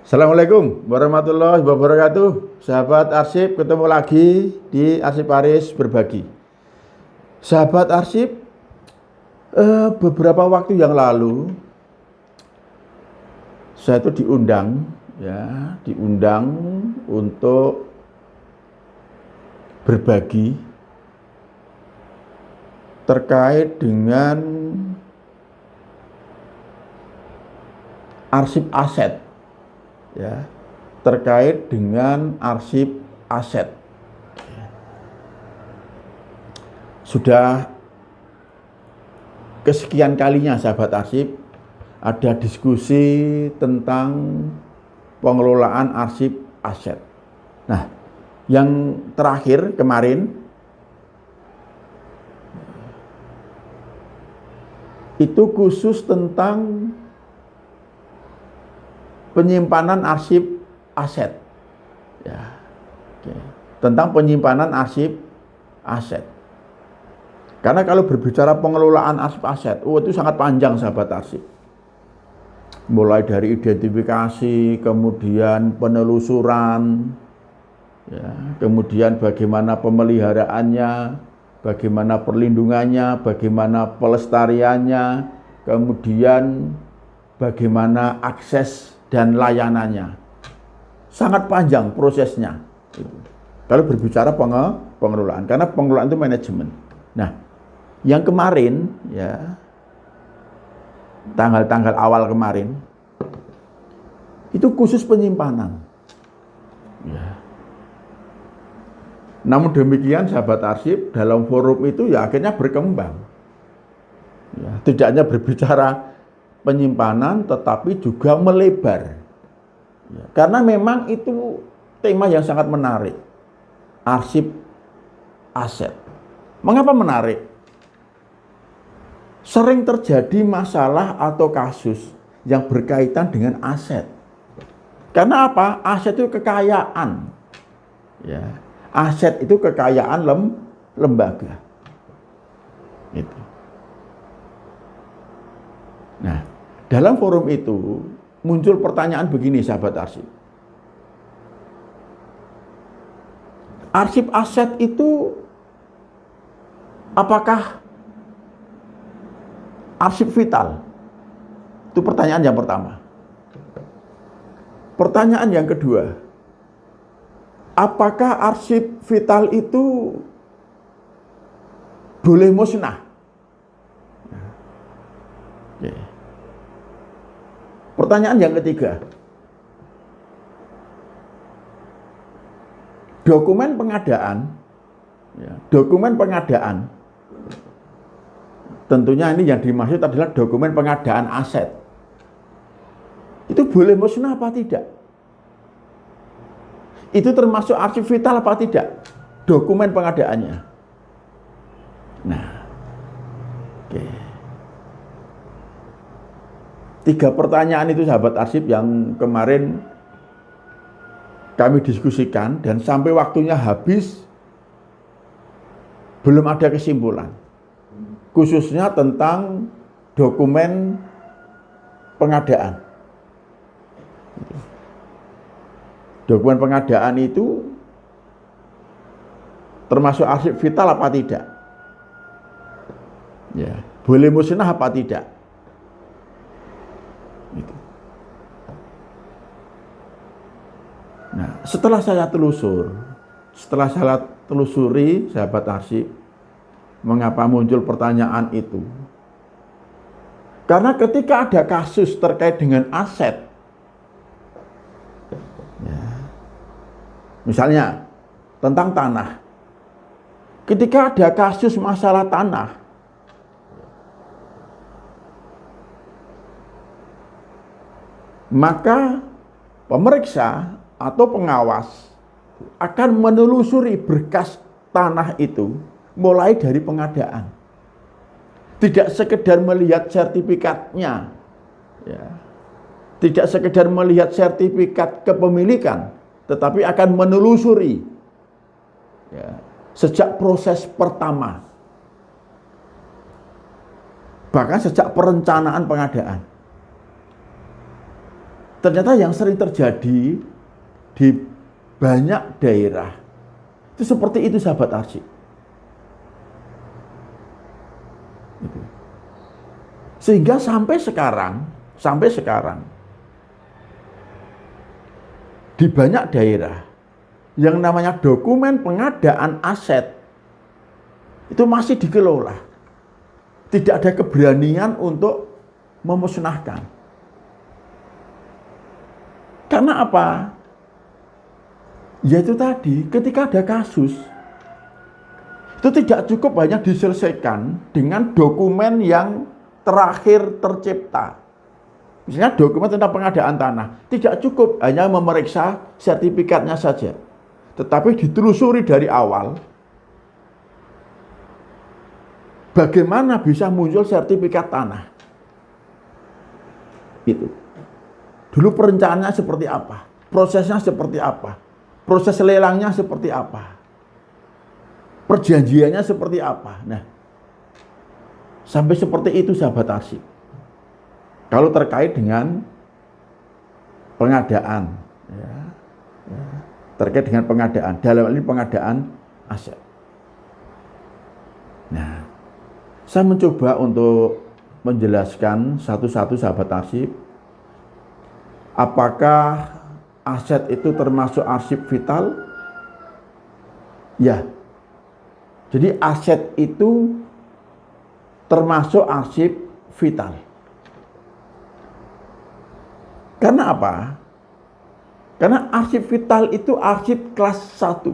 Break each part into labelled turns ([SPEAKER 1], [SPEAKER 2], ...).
[SPEAKER 1] Assalamualaikum warahmatullahi wabarakatuh. Sahabat arsip, ketemu lagi di Arsip Aris Berbagi. Sahabat arsip, beberapa waktu yang lalu saya itu diundang untuk berbagi terkait dengan arsip aset. Terkait dengan arsip aset. Sudah kesekian kalinya sahabat arsip ada diskusi tentang pengelolaan arsip aset. Nah, yang terakhir kemarin itu khusus tentang penyimpanan arsip aset, tentang penyimpanan arsip aset. Karena kalau berbicara pengelolaan arsip aset, itu sangat panjang sahabat arsip. Mulai dari identifikasi, kemudian penelusuran, kemudian bagaimana pemeliharaannya, bagaimana perlindungannya, bagaimana pelestariannya, kemudian bagaimana akses dan layanannya. Sangat panjang prosesnya. Kalau berbicara pengelolaan, karena pengelolaan itu manajemen. Nah, yang kemarin tanggal-tanggal awal kemarin itu khusus penyimpanan. Namun demikian sahabat arsip, dalam forum itu akhirnya berkembang. Tidak hanya berbicara penyimpanan tetapi juga melebar. Karena memang itu tema yang sangat menarik. Arsip aset. Mengapa menarik? Sering terjadi masalah atau kasus yang berkaitan dengan aset. Karena apa? Aset itu kekayaan. Aset itu kekayaan lembaga. Itu. Nah, dalam forum itu muncul pertanyaan begini sahabat arsip. Arsip aset itu apakah arsip vital? Itu pertanyaan yang pertama. Pertanyaan yang kedua, apakah arsip vital itu boleh musnah? Pertanyaan yang ketiga, dokumen pengadaan, tentunya ini yang dimaksud adalah dokumen pengadaan aset. Itu boleh musnah apa tidak? Itu termasuk arsip vital apa tidak? Dokumen pengadaannya. Nah, tiga pertanyaan itu sahabat arsip yang kemarin kami diskusikan dan sampai waktunya habis belum ada kesimpulan. Khususnya tentang dokumen pengadaan. Dokumen pengadaan itu termasuk arsip vital apa tidak? Boleh musnah apa tidak? Nah, setelah saya telusuri sahabat arsip, mengapa muncul pertanyaan itu? Karena ketika ada kasus terkait dengan aset, misalnya tentang tanah, ketika ada kasus masalah tanah, maka pemeriksa atau pengawas akan menelusuri berkas tanah itu mulai dari pengadaan. Tidak sekedar melihat sertifikatnya, tidak sekedar melihat sertifikat kepemilikan, tetapi akan menelusuri sejak proses pertama, bahkan sejak perencanaan pengadaan. Ternyata yang sering terjadi di banyak daerah itu seperti itu, sahabat arsip. Sehingga sampai sekarang di banyak daerah yang namanya dokumen pengadaan aset itu masih dikelola. Tidak ada keberanian untuk memusnahkan. Karena apa? Yaitu tadi, ketika ada kasus, itu tidak cukup hanya diselesaikan dengan dokumen yang terakhir tercipta. Misalnya dokumen tentang pengadaan tanah, tidak cukup hanya memeriksa sertifikatnya saja, tetapi ditelusuri dari awal bagaimana bisa muncul sertifikat tanah. Itu. Dulu perencanaannya seperti apa, prosesnya seperti apa, proses lelangnya seperti apa, perjanjiannya seperti apa. Nah, sampai seperti itu, sahabat arsip. Kalau terkait dengan pengadaan, terkait dengan pengadaan, dalam ini pengadaan aset. Nah, saya mencoba untuk menjelaskan satu-satu, sahabat arsip, apakah aset itu termasuk arsip vital? Ya. Jadi aset itu termasuk arsip vital. Karena apa? Karena arsip vital itu arsip kelas 1.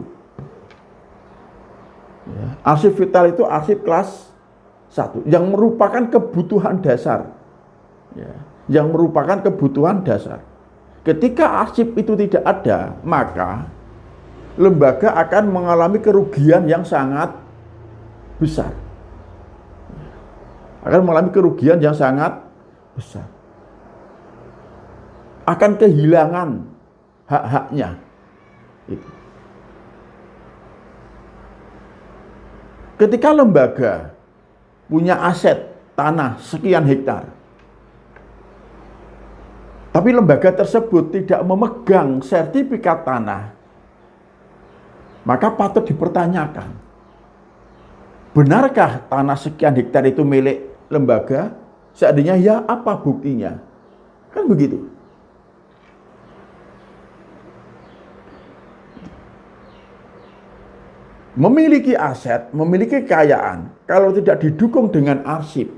[SPEAKER 1] Ya, arsip vital itu arsip kelas 1 yang merupakan kebutuhan dasar. Ya, yang merupakan kebutuhan dasar. Ketika arsip itu tidak ada, maka lembaga akan mengalami kerugian yang sangat besar. Akan mengalami kerugian yang sangat besar. Akan kehilangan hak-haknya. Itu. Ketika lembaga punya aset tanah sekian hektar, tapi lembaga tersebut tidak memegang sertifikat tanah, maka patut dipertanyakan, benarkah tanah sekian hektar itu milik lembaga? Seandainya ya, apa buktinya? Kan begitu. Memiliki aset, memiliki kekayaan, kalau tidak didukung dengan arsip,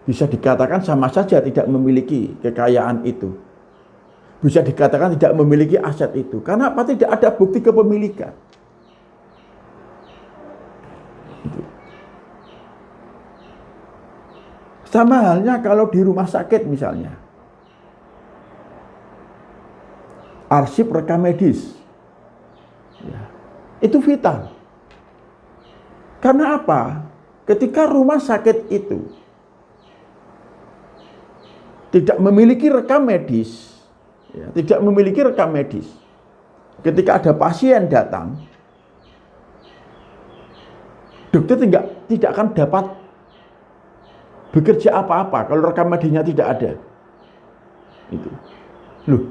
[SPEAKER 1] bisa dikatakan sama saja tidak memiliki kekayaan itu. Bisa dikatakan tidak memiliki aset itu. Karena apa? Tidak ada bukti kepemilikan. Sama halnya kalau di rumah sakit misalnya. Arsip rekam medis. Ya, itu vital. Karena apa? Ketika rumah sakit itu tidak memiliki rekam medis, ya, tidak memiliki rekam medis, ketika ada pasien datang, dokter tidak akan dapat bekerja apa-apa kalau rekam medisnya tidak ada. Itu. Loh,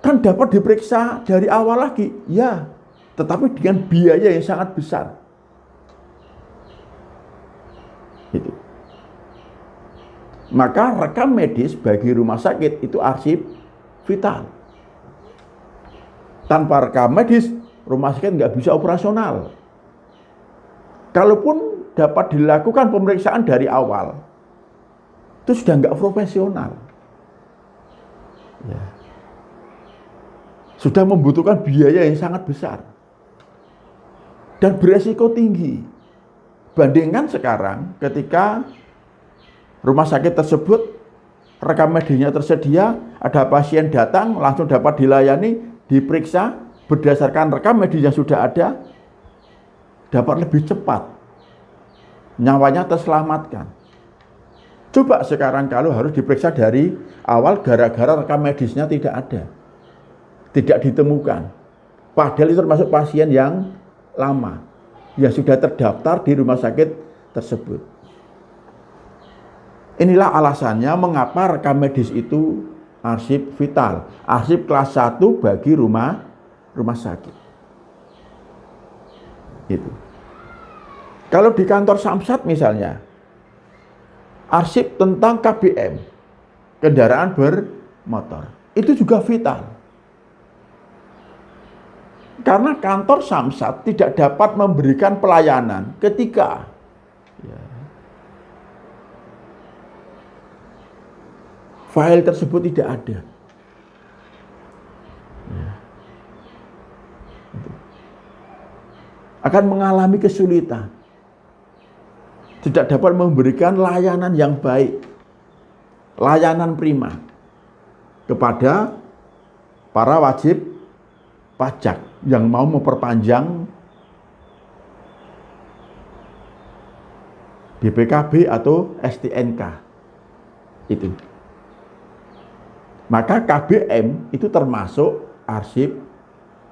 [SPEAKER 1] kan dapat diperiksa dari awal lagi, ya, tetapi dengan biaya yang sangat besar. Itu. Maka rekam medis bagi rumah sakit itu arsip vital. Tanpa rekam medis, rumah sakit nggak bisa operasional. Kalaupun dapat dilakukan pemeriksaan dari awal, itu sudah nggak profesional. Ya. Sudah membutuhkan biaya yang sangat besar. Dan beresiko tinggi. Bandingkan sekarang ketika rumah sakit tersebut rekam medisnya tersedia, ada pasien datang langsung dapat dilayani, diperiksa berdasarkan rekam medis yang sudah ada, dapat lebih cepat, nyawanya terselamatkan. Coba sekarang kalau harus diperiksa dari awal gara-gara rekam medisnya tidak ada, tidak ditemukan, padahal itu termasuk pasien yang lama yang sudah terdaftar di rumah sakit tersebut. Inilah alasannya mengapa rekam medis itu arsip vital, arsip kelas 1 bagi rumah sakit. Itu. Kalau di kantor Samsat misalnya, arsip tentang KBM, kendaraan bermotor, itu juga vital. Karena kantor Samsat tidak dapat memberikan pelayanan ketika file tersebut tidak ada. Akan mengalami kesulitan. Tidak dapat memberikan layanan yang baik, layanan prima kepada para wajib pajak yang mau memperpanjang BPKB atau STNK. Itu. Maka KBM itu termasuk arsip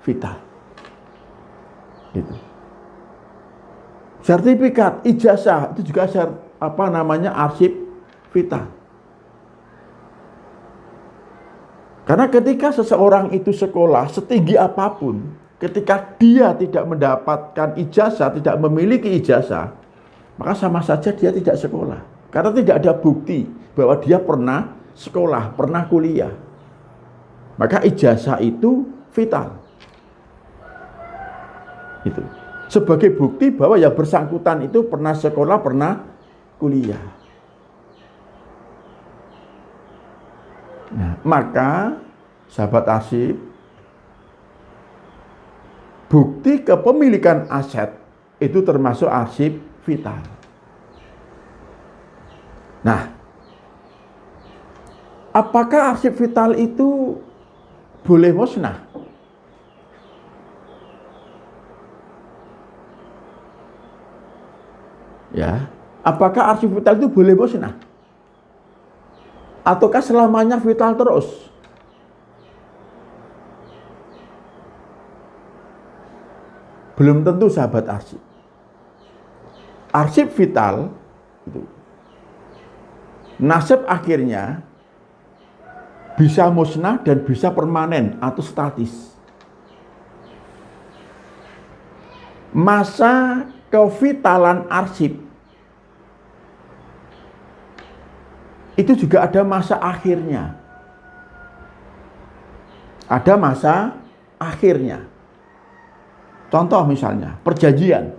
[SPEAKER 1] vital. Gitu. Sertifikat, ijazah itu juga arsip vital. Karena ketika seseorang itu sekolah setinggi apapun, ketika dia tidak mendapatkan ijazah, tidak memiliki ijazah, maka sama saja dia tidak sekolah. Karena tidak ada bukti bahwa dia pernah sekolah, pernah kuliah. Maka ijazah itu vital. Itu sebagai bukti bahwa yang bersangkutan itu pernah sekolah, pernah kuliah. Nah, maka sahabat arsip, bukti kepemilikan aset itu termasuk arsip vital. Nah, apakah arsip vital itu boleh musnah? Ya, apakah arsip vital itu boleh musnah? Ataukah selamanya vital terus? Belum tentu sahabat arsip. Arsip vital itu nasib akhirnya bisa musnah dan bisa permanen atau statis. Masa kevitalan arsip itu juga ada masa akhirnya. Ada masa akhirnya. Contoh misalnya, perjanjian.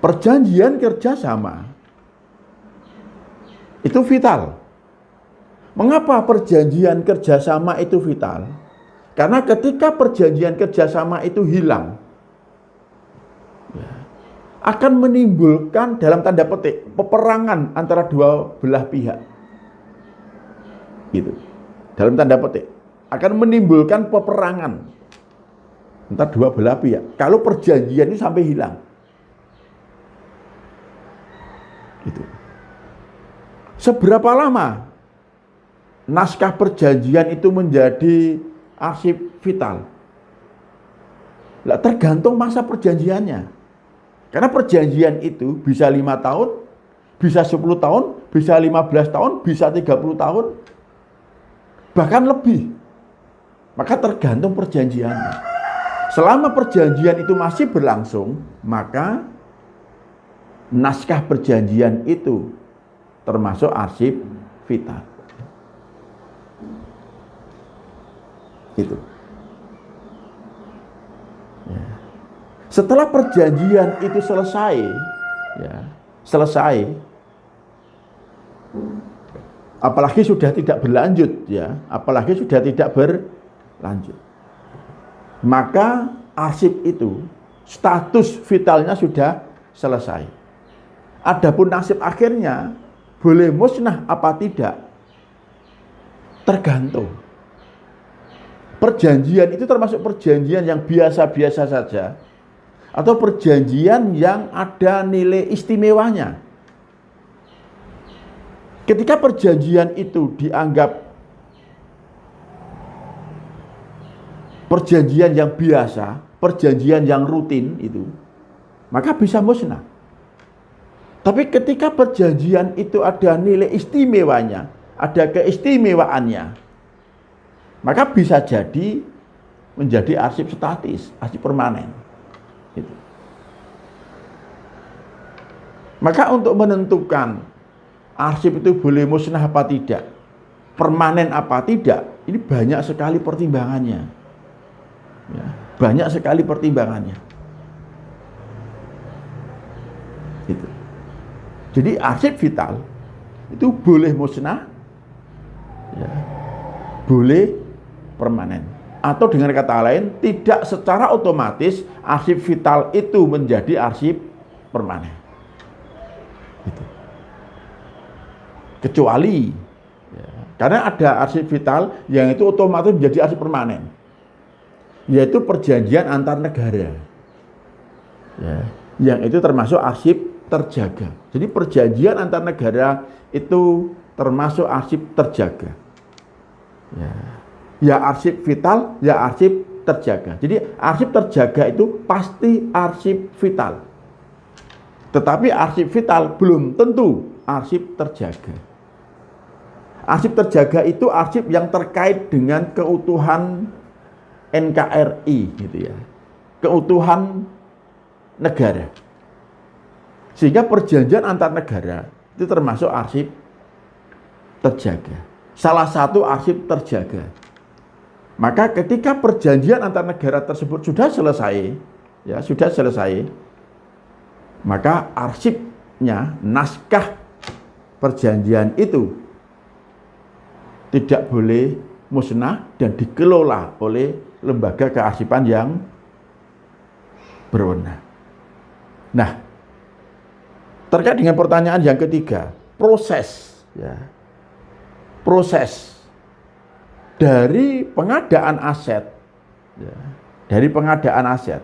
[SPEAKER 1] Perjanjian kerjasama itu vital. Mengapa perjanjian kerjasama itu vital? Karena ketika perjanjian kerjasama itu hilang, akan menimbulkan dalam tanda petik peperangan antara dua belah pihak. Gitu. Dalam tanda petik akan menimbulkan peperangan antara dua belah pihak kalau perjanjian itu sampai hilang. Gitu. Seberapa lama naskah perjanjian itu menjadi arsip vital? Tergantung masa perjanjiannya. Karena perjanjian itu bisa 5 tahun, bisa 10 tahun, bisa 15 tahun, bisa 30 tahun, bahkan lebih. Maka tergantung perjanjiannya. Selama perjanjian itu masih berlangsung, maka naskah perjanjian itu termasuk arsip vital. Itu. Setelah perjanjian itu selesai, apalagi sudah tidak berlanjut, apalagi sudah tidak berlanjut, maka arsip itu status vitalnya sudah selesai. Adapun nasib akhirnya boleh musnah apa tidak, tergantung. Perjanjian itu termasuk perjanjian yang biasa-biasa saja, atau perjanjian yang ada nilai istimewanya. Ketika perjanjian itu dianggap perjanjian yang biasa, perjanjian yang rutin itu, maka bisa musnah. Tapi ketika perjanjian itu ada nilai istimewanya, ada keistimewaannya, maka bisa jadi menjadi arsip statis, arsip permanen. Gitu. Maka untuk menentukan arsip itu boleh musnah apa tidak, permanen apa tidak, ini banyak sekali pertimbangannya. Ya, banyak sekali pertimbangannya. Gitu. Jadi arsip vital itu boleh musnah, ya, boleh permanen. Atau dengan kata lain, tidak secara otomatis arsip vital itu menjadi arsip permanen. Gitu. Kecuali, ya, karena ada arsip vital yang itu otomatis menjadi arsip permanen, yaitu perjanjian antar negara, ya, yang itu termasuk arsip terjaga. Jadi perjanjian antar negara itu termasuk arsip terjaga. Ya arsip vital, ya arsip terjaga. Jadi arsip terjaga itu pasti arsip vital. Tetapi arsip vital belum tentu arsip terjaga. Arsip terjaga itu arsip yang terkait dengan keutuhan NKRI gitu ya. Keutuhan negara. Sehingga perjanjian antar negara itu termasuk arsip terjaga. Salah satu arsip terjaga. Maka ketika perjanjian antar negara tersebut sudah selesai, ya sudah selesai, maka arsipnya, naskah perjanjian itu tidak boleh musnah dan dikelola oleh lembaga kearsipan yang berwenang. Nah, terkait dengan pertanyaan yang ketiga, proses, ya, proses dari pengadaan aset, ya, dari pengadaan aset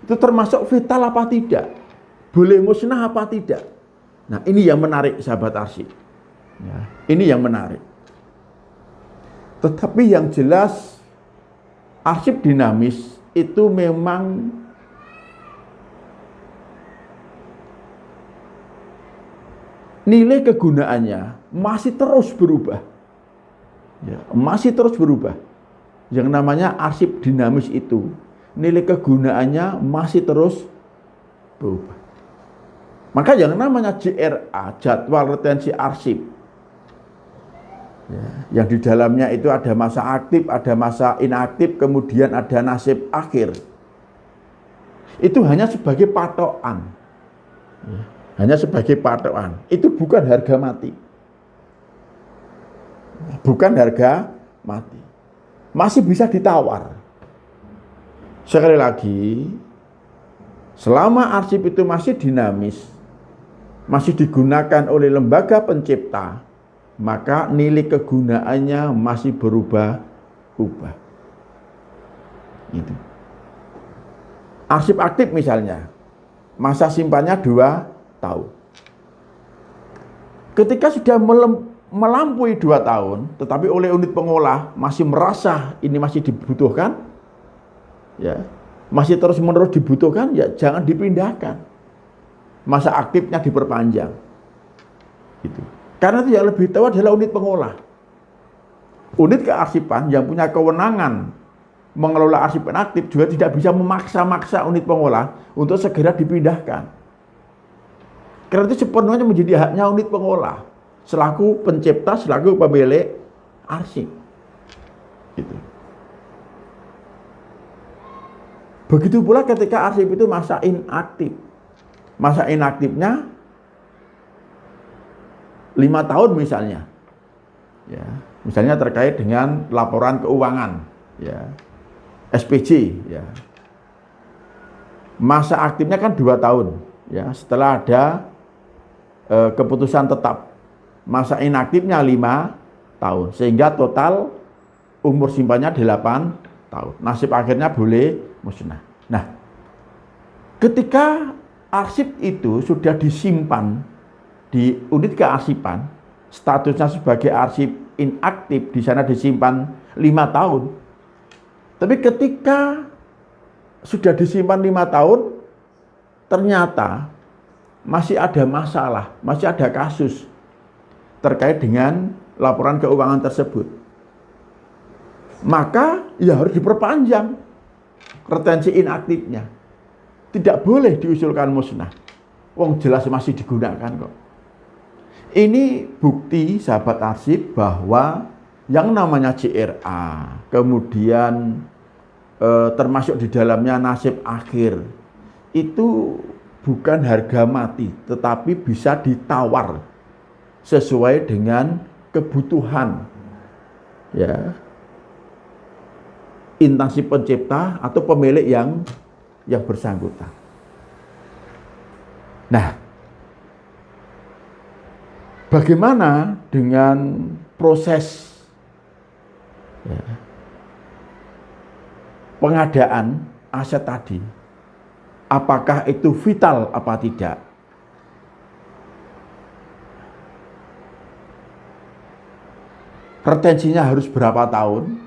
[SPEAKER 1] itu termasuk vital apa tidak, boleh musnah apa tidak. Nah ini yang menarik sahabat arsip, ya, ini yang menarik. Tetapi yang jelas arsip dinamis itu memang nilai kegunaannya masih terus berubah. Ya, masih terus berubah. Yang namanya arsip dinamis itu nilai kegunaannya masih terus berubah. Maka yang namanya JRA, jadwal retensi arsip, ya, yang di dalamnya itu ada masa aktif, ada masa inaktif, kemudian ada nasib akhir, itu hanya sebagai patokan, ya, hanya sebagai patokan. Itu bukan harga mati. Bukan harga mati. Masih bisa ditawar. Sekali lagi, selama arsip itu masih dinamis, masih digunakan oleh lembaga pencipta, maka nilai kegunaannya masih berubah-ubah. Gitu. Arsip aktif misalnya, masa simpannya 2 tahun. Ketika sudah melampaui 2 tahun, tetapi oleh unit pengolah masih merasa ini masih dibutuhkan, ya, masih terus-menerus dibutuhkan, ya jangan dipindahkan. Masa aktifnya diperpanjang. Gitu. Karena itu yang lebih tahu adalah unit pengolah. Unit kearsipan yang punya kewenangan mengelola arsipan aktif juga tidak bisa memaksa-maksa unit pengolah untuk segera dipindahkan. Karena itu sepenuhnya menjadi haknya unit pengolah selaku pencipta, selaku pemilik arsip. Gitu. Begitu pula ketika arsip itu masa inaktif. Masa inaktifnya 5 tahun misalnya. Ya, misalnya terkait dengan laporan keuangan, ya. SPJ, ya. Masa aktifnya kan 2 tahun, ya. Setelah ada keputusan tetap. Masa inaktifnya 5 tahun, sehingga total umur simpannya 8 tahun. Nasib akhirnya boleh musnah. Nah, ketika arsip itu sudah disimpan di unit kearsipan, statusnya sebagai arsip inaktif, di sana disimpan 5 tahun. Tapi ketika sudah disimpan 5 tahun, ternyata masih ada masalah, masih ada kasus terkait dengan laporan keuangan tersebut, maka ya harus diperpanjang retensi inaktifnya. Tidak boleh diusulkan musnah. Wong jelas masih digunakan kok. Ini bukti sahabat arsip bahwa yang namanya JRA, kemudian termasuk di dalamnya nasib akhir, itu bukan harga mati, tetapi bisa ditawar sesuai dengan kebutuhan, ya, instansi pencipta atau pemilik yang bersangkutan. Nah, bagaimana dengan proses, ya, pengadaan aset tadi? Apakah itu vital apa tidak? Retensinya harus berapa tahun?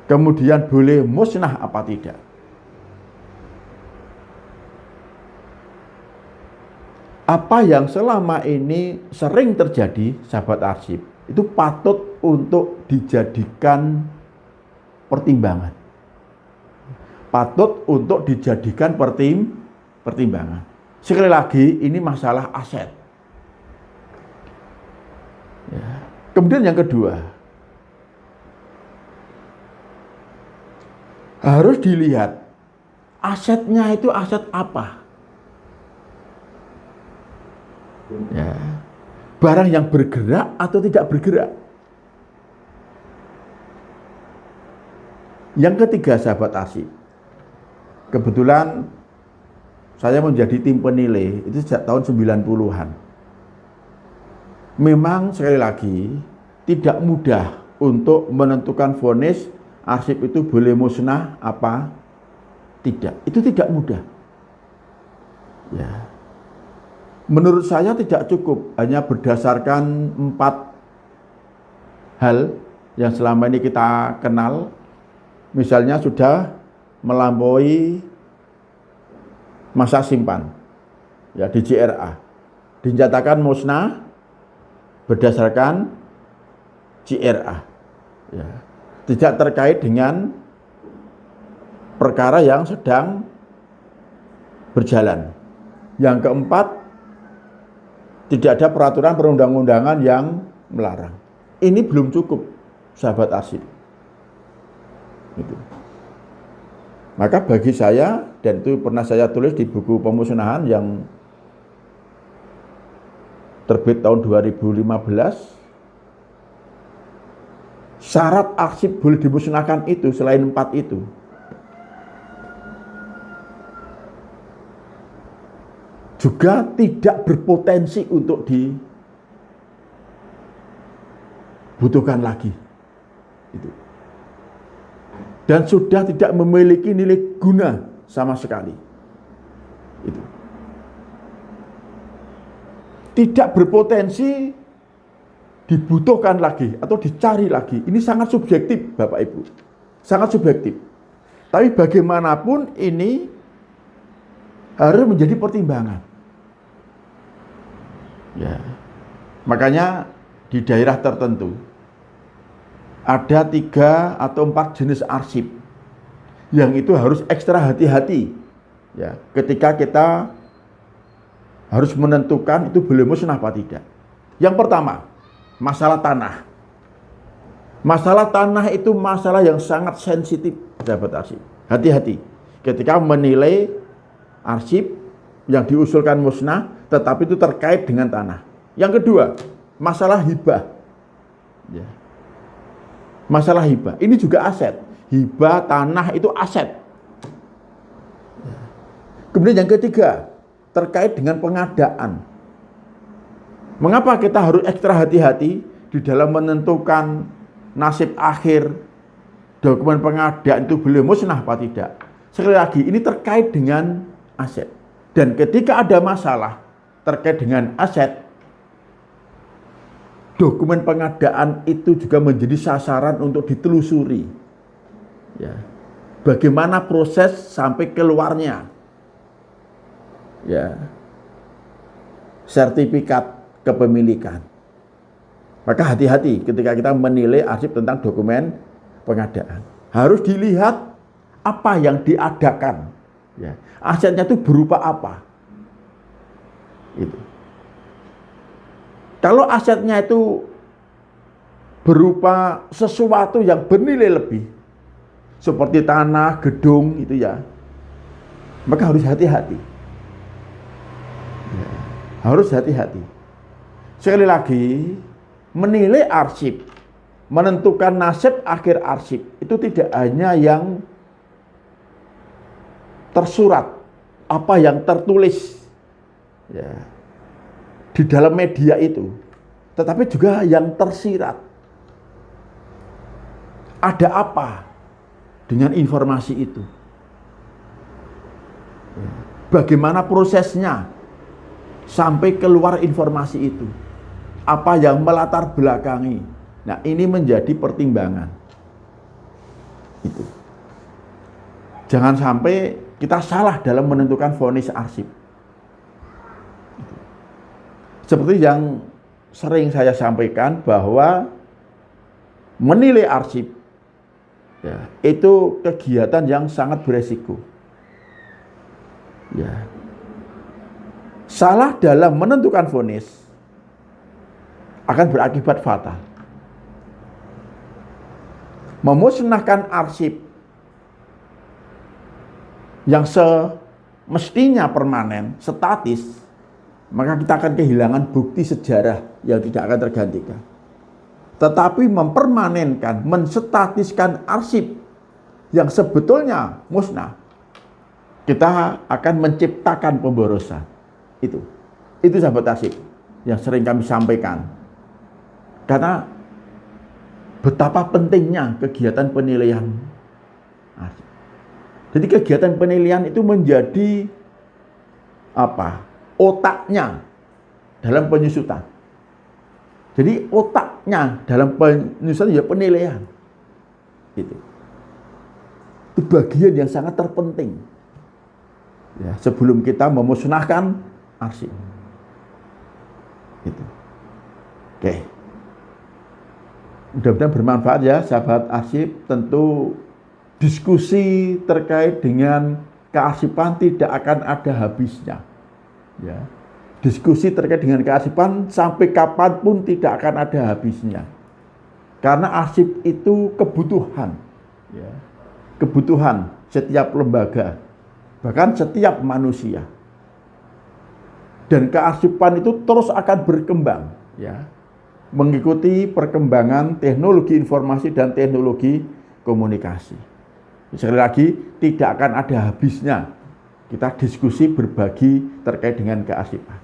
[SPEAKER 1] Kemudian boleh musnah apa tidak? Apa yang selama ini sering terjadi, sahabat arsip, itu patut untuk dijadikan pertimbangan. Patut untuk dijadikan pertimbangan. Sekali lagi, ini masalah aset. Ya. Kemudian yang kedua, harus dilihat asetnya itu aset apa. Ya. Barang yang bergerak atau tidak bergerak. Yang ketiga, sahabat arsip, kebetulan saya menjadi tim penilai itu sejak tahun 90-an. Memang sekali lagi tidak mudah untuk menentukan vonis arsip itu boleh musnah apa tidak. Itu tidak mudah. Ya. Menurut saya tidak cukup hanya berdasarkan 4 hal yang selama ini kita kenal. Misalnya sudah melampaui masa simpan, ya, di JRA, dinyatakan musnah berdasarkan JRA, ya, tidak terkait dengan perkara yang sedang berjalan. Yang keempat, tidak ada peraturan perundang-undangan yang melarang. Ini belum cukup, sahabat arsip. Itu. Maka bagi saya, dan itu pernah saya tulis di buku pemusnahan yang terbit tahun 2015, syarat arsip boleh dimusnahkan itu selain 4 itu. Juga tidak berpotensi untuk dibutuhkan lagi. Itu. Dan sudah tidak memiliki nilai guna sama sekali. Itu. Tidak berpotensi dibutuhkan lagi atau dicari lagi. Ini sangat subjektif, Bapak Ibu. Sangat subjektif. Tapi bagaimanapun ini harus menjadi pertimbangan. Ya. Makanya di daerah tertentu ada 3 atau 4 jenis arsip yang itu harus ekstra hati-hati, ya, ketika kita harus menentukan itu boleh musnah apa tidak. Yang pertama, masalah tanah. Masalah tanah itu masalah yang sangat sensitif, sahabat arsip. Hati-hati ketika menilai arsip yang diusulkan musnah tetapi itu terkait dengan tanah. Yang kedua, masalah hibah, ya. Masalah hibah, ini juga aset. Hibah tanah itu aset. Kemudian yang ketiga, terkait dengan pengadaan. Mengapa kita harus ekstra hati-hati di dalam menentukan nasib akhir dokumen pengadaan itu boleh musnah apa tidak? Sekali lagi, ini terkait dengan aset. Dan ketika ada masalah terkait dengan aset, dokumen pengadaan itu juga menjadi sasaran untuk ditelusuri. Ya. Bagaimana proses sampai keluarnya, ya, sertifikat kepemilikan. Maka hati-hati ketika kita menilai arsip tentang dokumen pengadaan. Harus dilihat apa yang diadakan. Ya. Asetnya itu berupa apa? Itu. Kalau asetnya itu berupa sesuatu yang bernilai lebih, seperti tanah, gedung, itu ya, maka harus hati-hati. Ya. Harus hati-hati. Sekali lagi, menilai arsip, menentukan nasib akhir arsip, itu tidak hanya yang tersurat, apa yang tertulis ya, di dalam media itu, tetapi juga yang tersirat. Ada apa dengan informasi itu? Bagaimana prosesnya sampai keluar informasi itu? Apa yang melatar belakangi? Nah, ini menjadi pertimbangan. Itu. Jangan sampai kita salah dalam menentukan vonis arsip. Seperti yang sering saya sampaikan bahwa menilai arsip ya, itu kegiatan yang sangat beresiko. Ya. Salah dalam menentukan vonis akan berakibat fatal. Memusnahkan arsip yang semestinya permanen, statis, maka kita akan kehilangan bukti sejarah yang tidak akan tergantikan. Tetapi mempermanenkan, menstatiskan arsip yang sebetulnya musnah, kita akan menciptakan pemborosan. Itu sahabat arsip yang sering kami sampaikan. Karena betapa pentingnya kegiatan penilaian arsip. Jadi kegiatan penilaian itu menjadi apa? Otaknya dalam penyusutan. Jadi otaknya dalam penyusutan ya penilaian. Itu bagian yang sangat terpenting. Ya, sebelum kita memusnahkan arsip. Itu. Oke. Mudah-mudahan bermanfaat ya sahabat arsip. Tentu diskusi terkait dengan kearsipan tidak akan ada habisnya. Ya. Diskusi terkait dengan kearsipan sampai kapanpun tidak akan ada habisnya. Karena arsip itu kebutuhan. Ya. Kebutuhan setiap lembaga. Bahkan setiap manusia. Dan kearsipan itu terus akan berkembang. Ya. Mengikuti perkembangan teknologi informasi dan teknologi komunikasi. Sekali lagi, tidak akan ada habisnya kita diskusi berbagi terkait dengan kearsipan.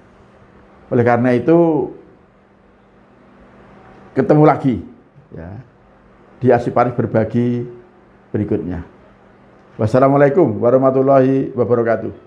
[SPEAKER 1] Oleh karena itu, ketemu lagi ya, di Arsip Arif Berbagi berikutnya. Wassalamualaikum warahmatullahi wabarakatuh.